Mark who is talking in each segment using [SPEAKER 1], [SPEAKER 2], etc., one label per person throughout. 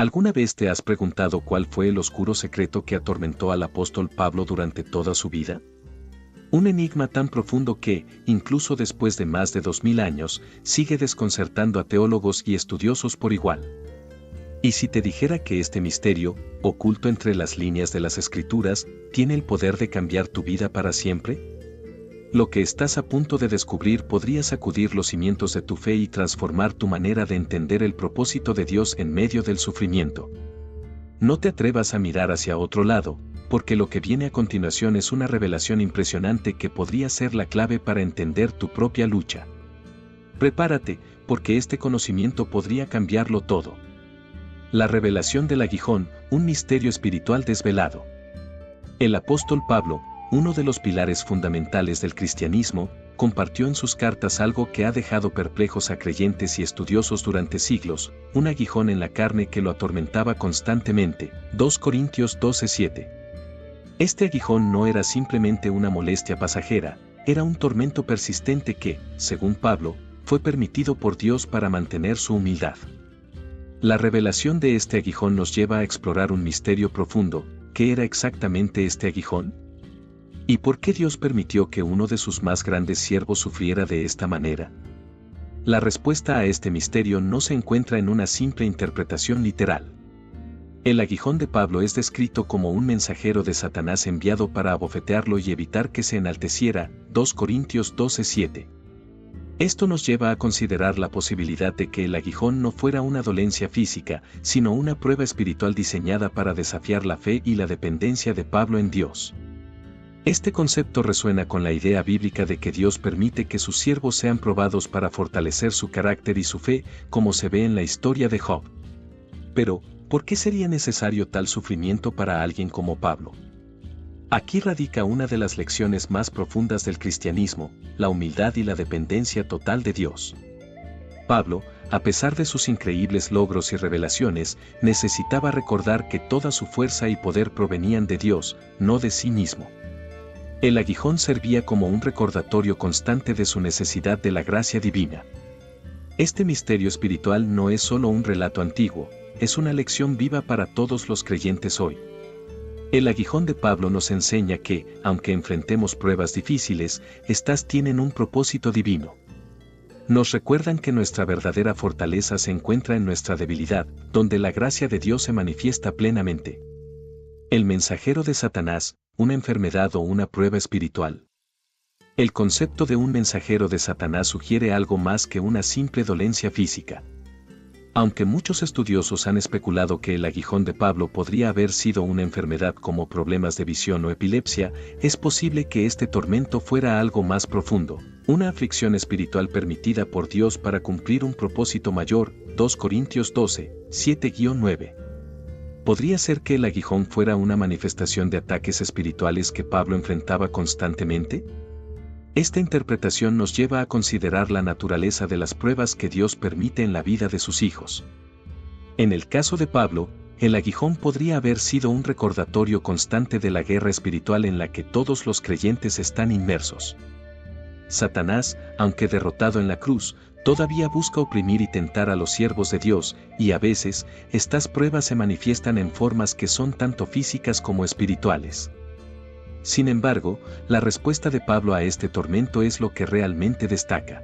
[SPEAKER 1] ¿Alguna vez te has preguntado cuál fue el oscuro secreto que atormentó al apóstol Pablo durante toda su vida? Un enigma tan profundo que, incluso después de más de 2000 años, sigue desconcertando a teólogos y estudiosos por igual. ¿Y si te dijera que este misterio, oculto entre las líneas de las Escrituras, tiene el poder de cambiar tu vida para siempre? Lo que estás a punto de descubrir podría sacudir los cimientos de tu fe y transformar tu manera de entender el propósito de Dios en medio del sufrimiento. No te atrevas a mirar hacia otro lado, porque lo que viene a continuación es una revelación impresionante que podría ser la clave para entender tu propia lucha. Prepárate, porque este conocimiento podría cambiarlo todo. La revelación del aguijón, un misterio espiritual desvelado. El apóstol Pablo, uno de los pilares fundamentales del cristianismo, compartió en sus cartas algo que ha dejado perplejos a creyentes y estudiosos durante siglos, un aguijón en la carne que lo atormentaba constantemente. 2 Corintios 12:7. Este aguijón no era simplemente una molestia pasajera, era un tormento persistente que, según Pablo, fue permitido por Dios para mantener su humildad. La revelación de este aguijón nos lleva a explorar un misterio profundo. ¿Qué era exactamente este aguijón? ¿Y por qué Dios permitió que uno de sus más grandes siervos sufriera de esta manera? La respuesta a este misterio no se encuentra en una simple interpretación literal. El aguijón de Pablo es descrito como un mensajero de Satanás enviado para abofetearlo y evitar que se enalteciera. 2 Corintios 12:7. Esto nos lleva a considerar la posibilidad de que el aguijón no fuera una dolencia física, sino una prueba espiritual diseñada para desafiar la fe y la dependencia de Pablo en Dios. Este concepto resuena con la idea bíblica de que Dios permite que sus siervos sean probados para fortalecer su carácter y su fe, como se ve en la historia de Job. Pero, ¿por qué sería necesario tal sufrimiento para alguien como Pablo? Aquí radica una de las lecciones más profundas del cristianismo, la humildad y la dependencia total de Dios. Pablo, a pesar de sus increíbles logros y revelaciones, necesitaba recordar que toda su fuerza y poder provenían de Dios, no de sí mismo. El aguijón servía como un recordatorio constante de su necesidad de la gracia divina. Este misterio espiritual no es solo un relato antiguo, es una lección viva para todos los creyentes hoy. El aguijón de Pablo nos enseña que, aunque enfrentemos pruebas difíciles, estas tienen un propósito divino. Nos recuerdan que nuestra verdadera fortaleza se encuentra en nuestra debilidad, donde la gracia de Dios se manifiesta plenamente. El mensajero de Satanás, una enfermedad o una prueba espiritual. El concepto de un mensajero de Satanás sugiere algo más que una simple dolencia física. Aunque muchos estudiosos han especulado que el aguijón de Pablo podría haber sido una enfermedad como problemas de visión o epilepsia, es posible que este tormento fuera algo más profundo, una aflicción espiritual permitida por Dios para cumplir un propósito mayor. 2 Corintios 12, 7-9. ¿Podría ser que el aguijón fuera una manifestación de ataques espirituales que Pablo enfrentaba constantemente? Esta interpretación nos lleva a considerar la naturaleza de las pruebas que Dios permite en la vida de sus hijos. En el caso de Pablo, el aguijón podría haber sido un recordatorio constante de la guerra espiritual en la que todos los creyentes están inmersos. Satanás, aunque derrotado en la cruz, todavía busca oprimir y tentar a los siervos de Dios, y a veces, estas pruebas se manifiestan en formas que son tanto físicas como espirituales. Sin embargo, la respuesta de Pablo a este tormento es lo que realmente destaca.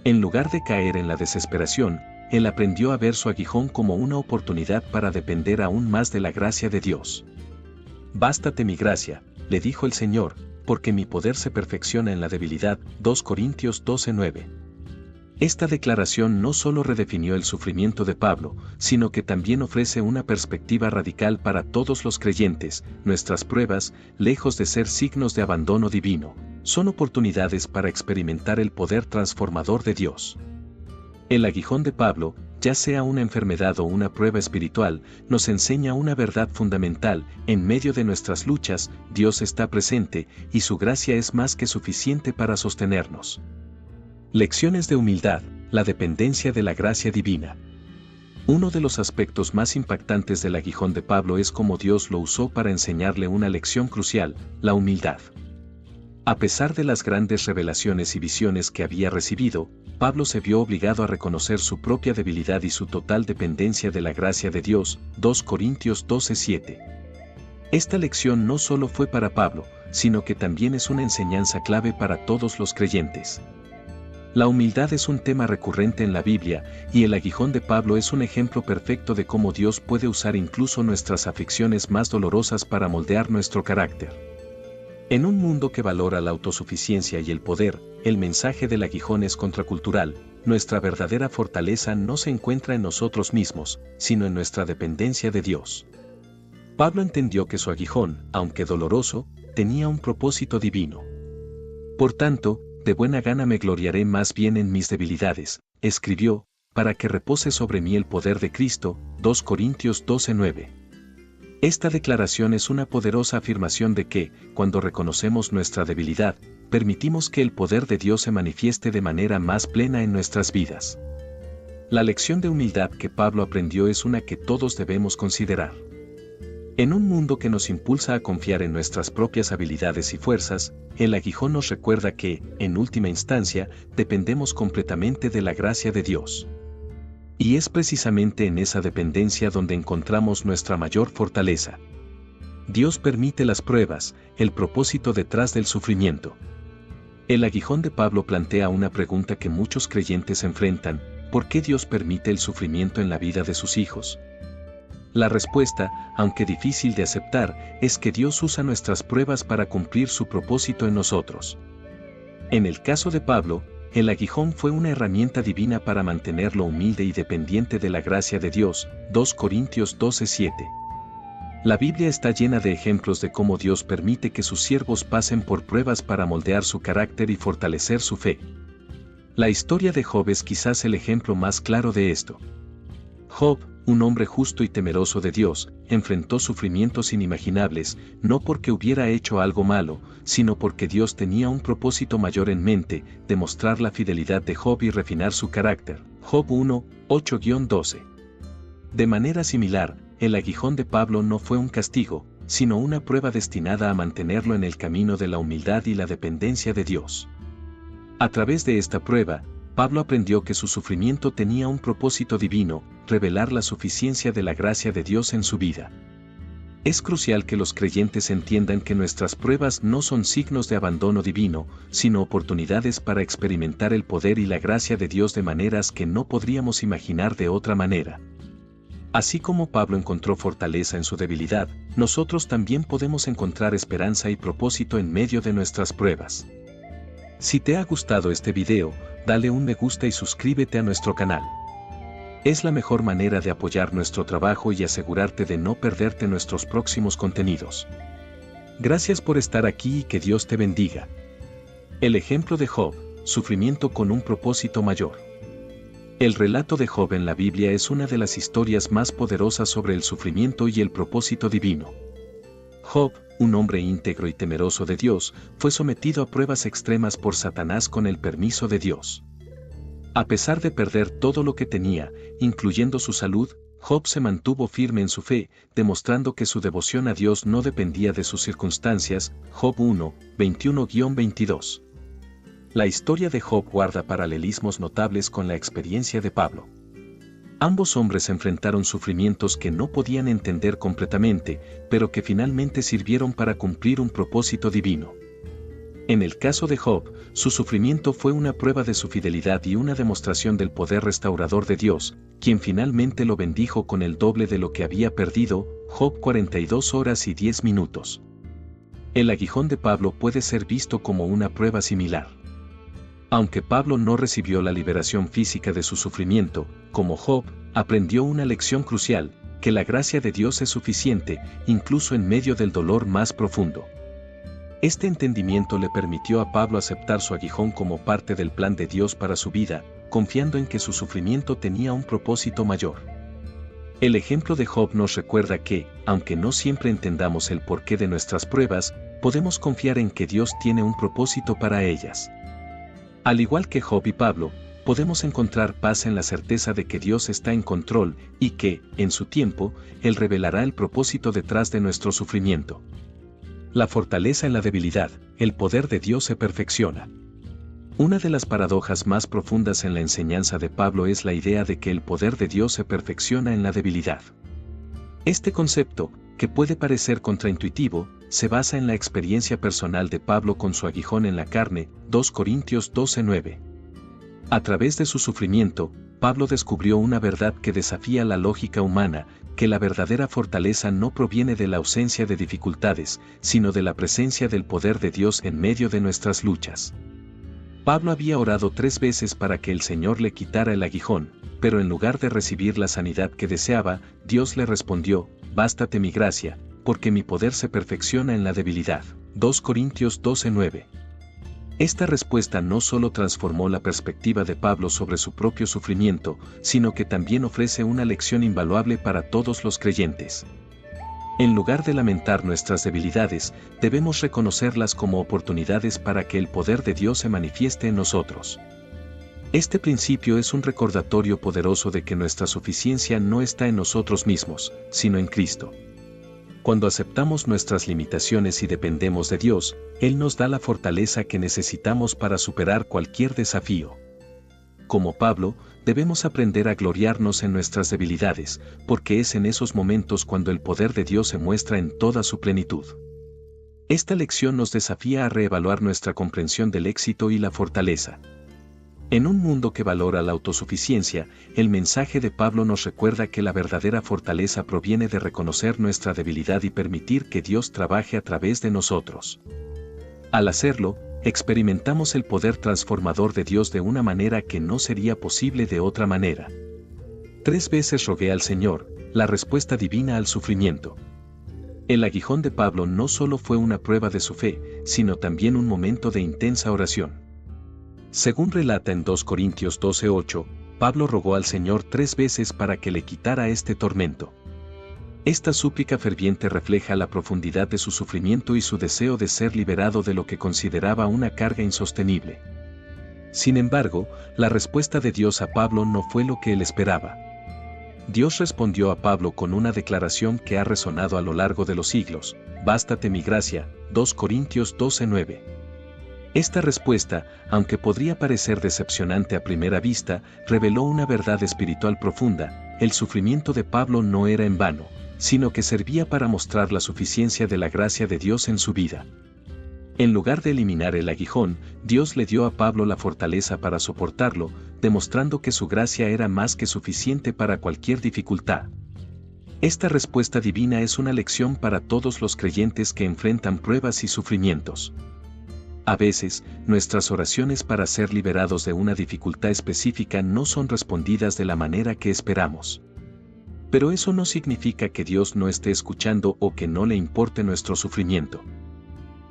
[SPEAKER 1] En lugar de caer en la desesperación, él aprendió a ver su aguijón como una oportunidad para depender aún más de la gracia de Dios. «Bástate mi gracia», le dijo el Señor, «porque mi poder se perfecciona en la debilidad». 2 Corintios 12:9. Esta declaración no solo redefinió el sufrimiento de Pablo, sino que también ofrece una perspectiva radical para todos los creyentes. Nuestras pruebas, lejos de ser signos de abandono divino, son oportunidades para experimentar el poder transformador de Dios. El aguijón de Pablo, ya sea una enfermedad o una prueba espiritual, nos enseña una verdad fundamental: en medio de nuestras luchas, Dios está presente, y su gracia es más que suficiente para sostenernos. Lecciones de humildad, la dependencia de la gracia divina. Uno de los aspectos más impactantes del aguijón de Pablo es cómo Dios lo usó para enseñarle una lección crucial: la humildad. A pesar de las grandes revelaciones y visiones que había recibido, Pablo se vio obligado a reconocer su propia debilidad y su total dependencia de la gracia de Dios, 2 Corintios 12:7. Esta lección no solo fue para Pablo, sino que también es una enseñanza clave para todos los creyentes. La humildad es un tema recurrente en la Biblia, y el aguijón de Pablo es un ejemplo perfecto de cómo Dios puede usar incluso nuestras aflicciones más dolorosas para moldear nuestro carácter. En un mundo que valora la autosuficiencia y el poder, el mensaje del aguijón es contracultural. Nuestra verdadera fortaleza no se encuentra en nosotros mismos, sino en nuestra dependencia de Dios. Pablo entendió que su aguijón, aunque doloroso, tenía un propósito divino. Por tanto, de buena gana me gloriaré más bien en mis debilidades, escribió, para que repose sobre mí el poder de Cristo, 2 Corintios 12:9. Esta declaración es una poderosa afirmación de que, cuando reconocemos nuestra debilidad, permitimos que el poder de Dios se manifieste de manera más plena en nuestras vidas. La lección de humildad que Pablo aprendió es una que todos debemos considerar. En un mundo que nos impulsa a confiar en nuestras propias habilidades y fuerzas, el aguijón nos recuerda que, en última instancia, dependemos completamente de la gracia de Dios. Y es precisamente en esa dependencia donde encontramos nuestra mayor fortaleza. Dios permite las pruebas, el propósito detrás del sufrimiento. El aguijón de Pablo plantea una pregunta que muchos creyentes enfrentan: ¿por qué Dios permite el sufrimiento en la vida de sus hijos? La respuesta, aunque difícil de aceptar, es que Dios usa nuestras pruebas para cumplir su propósito en nosotros. En el caso de Pablo, el aguijón fue una herramienta divina para mantenerlo humilde y dependiente de la gracia de Dios, 2 Corintios 12:7. La Biblia está llena de ejemplos de cómo Dios permite que sus siervos pasen por pruebas para moldear su carácter y fortalecer su fe. La historia de Job es quizás el ejemplo más claro de esto. Job, un hombre justo y temeroso de Dios, enfrentó sufrimientos inimaginables, no porque hubiera hecho algo malo, sino porque Dios tenía un propósito mayor en mente: demostrar la fidelidad de Job y refinar su carácter. Job 1, 8-12. De manera similar, el aguijón de Pablo no fue un castigo, sino una prueba destinada a mantenerlo en el camino de la humildad y la dependencia de Dios. A través de esta prueba, Pablo aprendió que su sufrimiento tenía un propósito divino: revelar la suficiencia de la gracia de Dios en su vida. Es crucial que los creyentes entiendan que nuestras pruebas no son signos de abandono divino, sino oportunidades para experimentar el poder y la gracia de Dios de maneras que no podríamos imaginar de otra manera. Así como Pablo encontró fortaleza en su debilidad, nosotros también podemos encontrar esperanza y propósito en medio de nuestras pruebas. Si te ha gustado este video, dale un me gusta y suscríbete a nuestro canal. Es la mejor manera de apoyar nuestro trabajo y asegurarte de no perderte nuestros próximos contenidos. Gracias por estar aquí y que Dios te bendiga. El ejemplo de Job: sufrimiento con un propósito mayor. El relato de Job en la Biblia es una de las historias más poderosas sobre el sufrimiento y el propósito divino. Job, un hombre íntegro y temeroso de Dios, fue sometido a pruebas extremas por Satanás con el permiso de Dios. A pesar de perder todo lo que tenía, incluyendo su salud, Job se mantuvo firme en su fe, demostrando que su devoción a Dios no dependía de sus circunstancias. Job 1, 21-22. La historia de Job guarda paralelismos notables con la experiencia de Pablo. Ambos hombres enfrentaron sufrimientos que no podían entender completamente, pero que finalmente sirvieron para cumplir un propósito divino. En el caso de Job, su sufrimiento fue una prueba de su fidelidad y una demostración del poder restaurador de Dios, quien finalmente lo bendijo con el doble de lo que había perdido. Job 42 horas y 10 minutos. El aguijón de Pablo puede ser visto como una prueba similar. Aunque Pablo no recibió la liberación física de su sufrimiento, como Job, aprendió una lección crucial: que la gracia de Dios es suficiente, incluso en medio del dolor más profundo. Este entendimiento le permitió a Pablo aceptar su aguijón como parte del plan de Dios para su vida, confiando en que su sufrimiento tenía un propósito mayor. El ejemplo de Job nos recuerda que, aunque no siempre entendamos el porqué de nuestras pruebas, podemos confiar en que Dios tiene un propósito para ellas. Al igual que Job y Pablo, podemos encontrar paz en la certeza de que Dios está en control y que, en su tiempo, Él revelará el propósito detrás de nuestro sufrimiento. La fortaleza en la debilidad, el poder de Dios se perfecciona. Una de las paradojas más profundas en la enseñanza de Pablo es la idea de que el poder de Dios se perfecciona en la debilidad. Este concepto, que puede parecer contraintuitivo, se basa en la experiencia personal de Pablo con su aguijón en la carne, 2 Corintios 12:9. A través de su sufrimiento, Pablo descubrió una verdad que desafía la lógica humana, que la verdadera fortaleza no proviene de la ausencia de dificultades, sino de la presencia del poder de Dios en medio de nuestras luchas. Pablo había orado 3 veces para que el Señor le quitara el aguijón, pero en lugar de recibir la sanidad que deseaba, Dios le respondió: «Bástate mi gracia, porque mi poder se perfecciona en la debilidad». 2 Corintios 12:9. Esta respuesta no solo transformó la perspectiva de Pablo sobre su propio sufrimiento, sino que también ofrece una lección invaluable para todos los creyentes. En lugar de lamentar nuestras debilidades, debemos reconocerlas como oportunidades para que el poder de Dios se manifieste en nosotros. Este principio es un recordatorio poderoso de que nuestra suficiencia no está en nosotros mismos, sino en Cristo. Cuando aceptamos nuestras limitaciones y dependemos de Dios, Él nos da la fortaleza que necesitamos para superar cualquier desafío. Como Pablo, debemos aprender a gloriarnos en nuestras debilidades, porque es en esos momentos cuando el poder de Dios se muestra en toda su plenitud. Esta lección nos desafía a reevaluar nuestra comprensión del éxito y la fortaleza. En un mundo que valora la autosuficiencia, el mensaje de Pablo nos recuerda que la verdadera fortaleza proviene de reconocer nuestra debilidad y permitir que Dios trabaje a través de nosotros. Al hacerlo, experimentamos el poder transformador de Dios de una manera que no sería posible de otra manera. 3 veces rogué al Señor, la respuesta divina al sufrimiento. El aguijón de Pablo no solo fue una prueba de su fe, sino también un momento de intensa oración. Según relata en 2 Corintios 12:8, Pablo rogó al Señor 3 veces para que le quitara este tormento. Esta súplica ferviente refleja la profundidad de su sufrimiento y su deseo de ser liberado de lo que consideraba una carga insostenible. Sin embargo, la respuesta de Dios a Pablo no fue lo que él esperaba. Dios respondió a Pablo con una declaración que ha resonado a lo largo de los siglos: «Bástate mi gracia», 2 Corintios 12:9. Esta respuesta, aunque podría parecer decepcionante a primera vista, reveló una verdad espiritual profunda: el sufrimiento de Pablo no era en vano, sino que servía para mostrar la suficiencia de la gracia de Dios en su vida. En lugar de eliminar el aguijón, Dios le dio a Pablo la fortaleza para soportarlo, demostrando que su gracia era más que suficiente para cualquier dificultad. Esta respuesta divina es una lección para todos los creyentes que enfrentan pruebas y sufrimientos. A veces, nuestras oraciones para ser liberados de una dificultad específica no son respondidas de la manera que esperamos. Pero eso no significa que Dios no esté escuchando o que no le importe nuestro sufrimiento.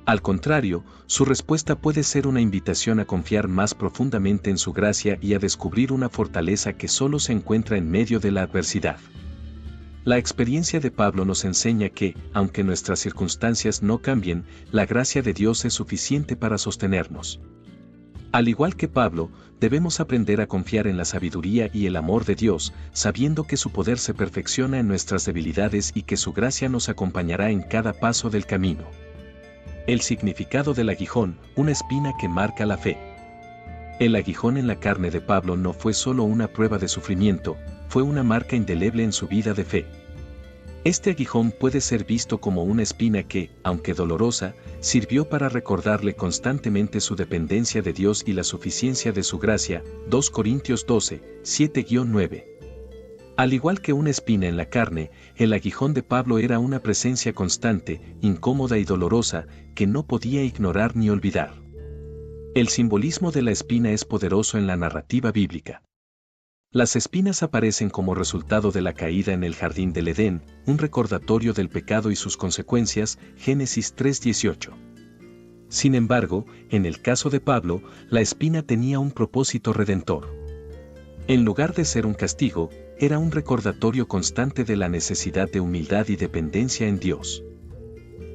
[SPEAKER 1] Al contrario, su respuesta puede ser una invitación a confiar más profundamente en su gracia y a descubrir una fortaleza que solo se encuentra en medio de la adversidad. La experiencia de Pablo nos enseña que, aunque nuestras circunstancias no cambien, la gracia de Dios es suficiente para sostenernos. Al igual que Pablo, debemos aprender a confiar en la sabiduría y el amor de Dios, sabiendo que su poder se perfecciona en nuestras debilidades y que su gracia nos acompañará en cada paso del camino. El significado del aguijón, una espina que marca la fe. El aguijón en la carne de Pablo no fue solo una prueba de sufrimiento, fue una marca indeleble en su vida de fe. Este aguijón puede ser visto como una espina que, aunque dolorosa, sirvió para recordarle constantemente su dependencia de Dios y la suficiencia de su gracia, 2 Corintios 12, 7-9. Al igual que una espina en la carne, el aguijón de Pablo era una presencia constante, incómoda y dolorosa, que no podía ignorar ni olvidar. El simbolismo de la espina es poderoso en la narrativa bíblica. Las espinas aparecen como resultado de la caída en el jardín del Edén, un recordatorio del pecado y sus consecuencias, Génesis 3:18. Sin embargo, en el caso de Pablo, la espina tenía un propósito redentor. En lugar de ser un castigo, era un recordatorio constante de la necesidad de humildad y dependencia en Dios.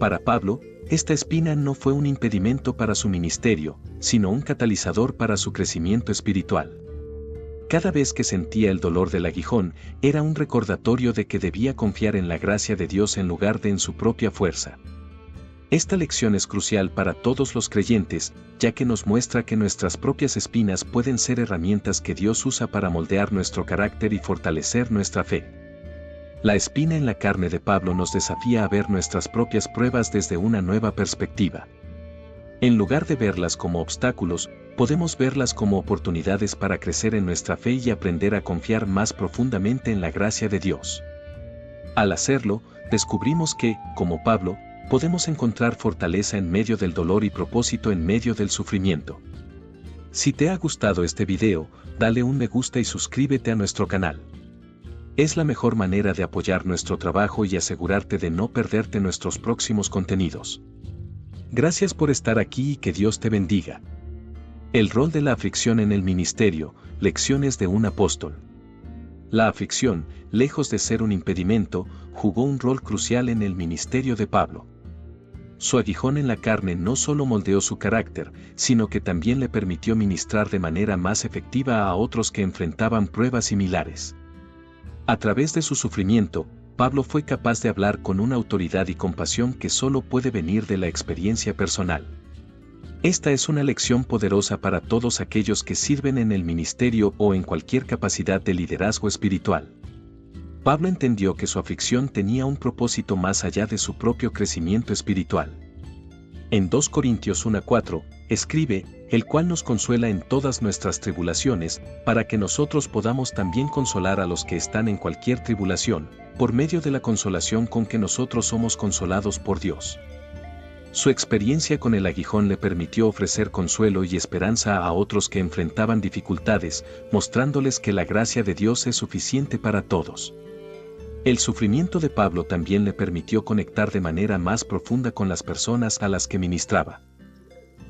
[SPEAKER 1] Para Pablo, esta espina no fue un impedimento para su ministerio, sino un catalizador para su crecimiento espiritual. Cada vez que sentía el dolor del aguijón, era un recordatorio de que debía confiar en la gracia de Dios en lugar de en su propia fuerza. Esta lección es crucial para todos los creyentes, ya que nos muestra que nuestras propias espinas pueden ser herramientas que Dios usa para moldear nuestro carácter y fortalecer nuestra fe. La espina en la carne de Pablo nos desafía a ver nuestras propias pruebas desde una nueva perspectiva. En lugar de verlas como obstáculos, podemos verlas como oportunidades para crecer en nuestra fe y aprender a confiar más profundamente en la gracia de Dios. Al hacerlo, descubrimos que, como Pablo, podemos encontrar fortaleza en medio del dolor y propósito en medio del sufrimiento. Si te ha gustado este video, dale un me gusta y suscríbete a nuestro canal. Es la mejor manera de apoyar nuestro trabajo y asegurarte de no perderte nuestros próximos contenidos. Gracias por estar aquí y que Dios te bendiga. El rol de la aflicción en el ministerio, lecciones de un apóstol. La aflicción, lejos de ser un impedimento, jugó un rol crucial en el ministerio de Pablo. Su aguijón en la carne no solo moldeó su carácter, sino que también le permitió ministrar de manera más efectiva a otros que enfrentaban pruebas similares. A través de su sufrimiento, Pablo fue capaz de hablar con una autoridad y compasión que solo puede venir de la experiencia personal. Esta es una lección poderosa para todos aquellos que sirven en el ministerio o en cualquier capacidad de liderazgo espiritual. Pablo entendió que su aflicción tenía un propósito más allá de su propio crecimiento espiritual. En 2 Corintios 1:4, escribe, el cual nos consuela en todas nuestras tribulaciones, para que nosotros podamos también consolar a los que están en cualquier tribulación, por medio de la consolación con que nosotros somos consolados por Dios. Su experiencia con el aguijón le permitió ofrecer consuelo y esperanza a otros que enfrentaban dificultades, mostrándoles que la gracia de Dios es suficiente para todos. El sufrimiento de Pablo también le permitió conectar de manera más profunda con las personas a las que ministraba.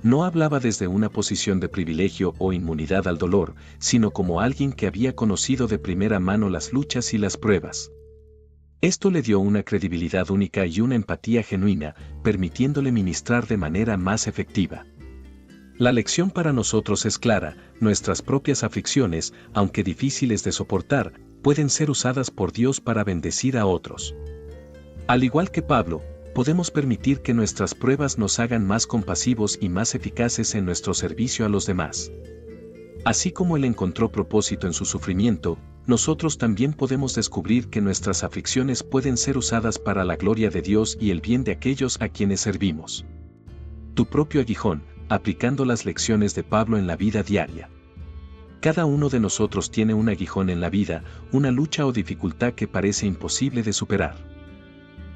[SPEAKER 1] No hablaba desde una posición de privilegio o inmunidad al dolor, sino como alguien que había conocido de primera mano las luchas y las pruebas. Esto le dio una credibilidad única y una empatía genuina, permitiéndole ministrar de manera más efectiva. La lección para nosotros es clara: nuestras propias aflicciones, aunque difíciles de soportar, pueden ser usadas por Dios para bendecir a otros. Al igual que Pablo, podemos permitir que nuestras pruebas nos hagan más compasivos y más eficaces en nuestro servicio a los demás. Así como Él encontró propósito en su sufrimiento, nosotros también podemos descubrir que nuestras aflicciones pueden ser usadas para la gloria de Dios y el bien de aquellos a quienes servimos. Tu propio aguijón, aplicando las lecciones de Pablo en la vida diaria. Cada uno de nosotros tiene un aguijón en la vida, una lucha o dificultad que parece imposible de superar.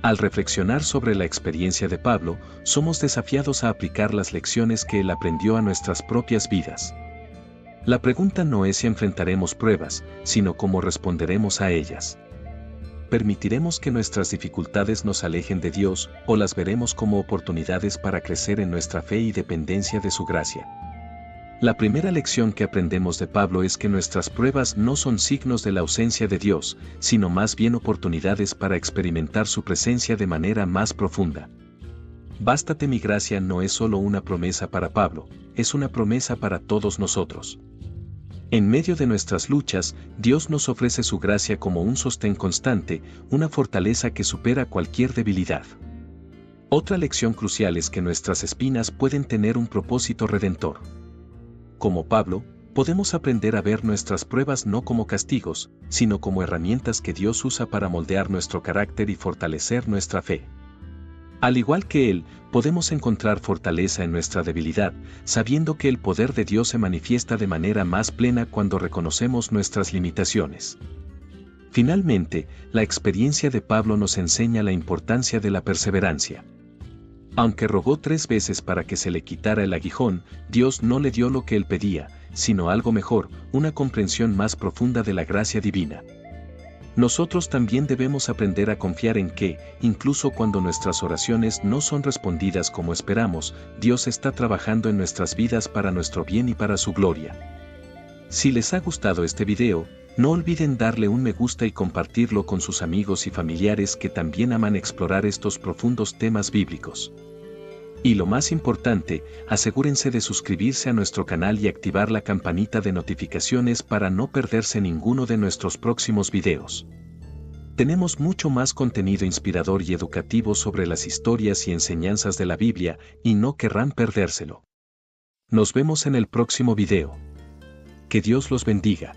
[SPEAKER 1] Al reflexionar sobre la experiencia de Pablo, somos desafiados a aplicar las lecciones que él aprendió a nuestras propias vidas. La pregunta no es si enfrentaremos pruebas, sino cómo responderemos a ellas. ¿Permitiremos que nuestras dificultades nos alejen de Dios, o las veremos como oportunidades para crecer en nuestra fe y dependencia de su gracia? La primera lección que aprendemos de Pablo es que nuestras pruebas no son signos de la ausencia de Dios, sino más bien oportunidades para experimentar su presencia de manera más profunda. Bástate mi gracia no es solo una promesa para Pablo, es una promesa para todos nosotros. En medio de nuestras luchas, Dios nos ofrece su gracia como un sostén constante, una fortaleza que supera cualquier debilidad. Otra lección crucial es que nuestras espinas pueden tener un propósito redentor. Como Pablo, podemos aprender a ver nuestras pruebas no como castigos, sino como herramientas que Dios usa para moldear nuestro carácter y fortalecer nuestra fe. Al igual que Él, podemos encontrar fortaleza en nuestra debilidad, sabiendo que el poder de Dios se manifiesta de manera más plena cuando reconocemos nuestras limitaciones. Finalmente, la experiencia de Pablo nos enseña la importancia de la perseverancia. Aunque rogó 3 veces para que se le quitara el aguijón, Dios no le dio lo que él pedía, sino algo mejor, una comprensión más profunda de la gracia divina. Nosotros también debemos aprender a confiar en que, incluso cuando nuestras oraciones no son respondidas como esperamos, Dios está trabajando en nuestras vidas para nuestro bien y para su gloria. Si les ha gustado este video, no olviden darle un me gusta y compartirlo con sus amigos y familiares que también aman explorar estos profundos temas bíblicos. Y lo más importante, asegúrense de suscribirse a nuestro canal y activar la campanita de notificaciones para no perderse ninguno de nuestros próximos videos. Tenemos mucho más contenido inspirador y educativo sobre las historias y enseñanzas de la Biblia, y no querrán perdérselo. Nos vemos en el próximo video. Que Dios los bendiga.